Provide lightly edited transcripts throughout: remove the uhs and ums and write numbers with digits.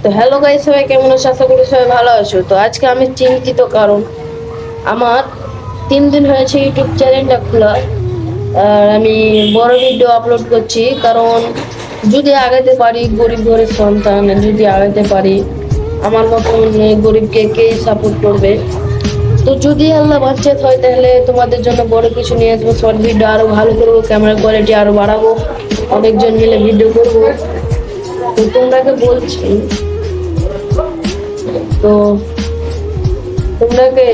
তো hello guys, সবাই কেমন আছো? আশা করি সবাই ভালো আছো। তো আজকে আমি চিন্তিত, কারণ আমার 3 দিন হয়েছে ইউটিউব চ্যানেলটা খোলা, আর আমি বড় ভিডিও আপলোড করছি। কারণ যদি আগাতে পারি, গরিব ঘরের সন্তান যদি আগাতে পারি, আমার মতন গরিবকে কে সাপোর্ট করবে? তো যদি আল্লাহ বাচ্চা হয় তাহলে তোমাদের জন্য বড় কিছু নিয়ে আসবো। শর্ট ভিডিও আরো ভালো করবো, ক্যামেরা কোয়ালিটি আরো বাড়াবো, অনেকজন মিলে ভিডিও করবো। তো তোমরাকে বলছি, তো তোমরাকে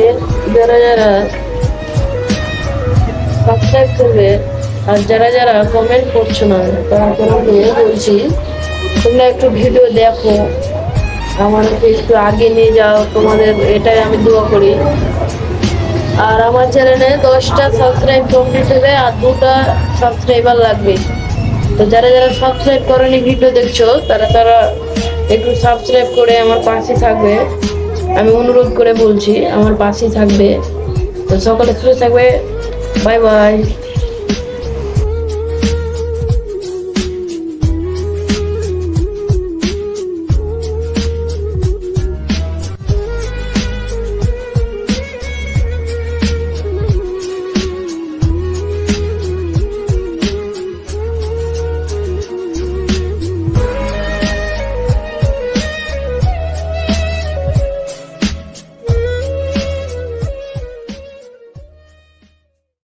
যারা যারা সাবস্ক্রাইব করবে আর যারা যারা কমেন্ট করছো না, তারা তোমাকে বলছি তোমরা একটু ভিডিও দেখো, আমাকে একটু আগে নিয়ে যাও, তোমাদের এটাই আমি দোয়া করি। আর আমার চ্যানেলে 10টা সাবস্ক্রাইব কমপ্লিট হবে আর 2টা সাবস্ক্রাইবার লাগবে। তো যারা যারা সাবস্ক্রাইব করেনি ভিডিও দেখছো, তারা তারা একটু সাবস্ক্রাইব করে আমার পাশে থাকবে। আমি অনুরোধ করে বলছি, আমার পাশে থাকবে। তো সকলে সুস্থ থাকবে। Bye bye.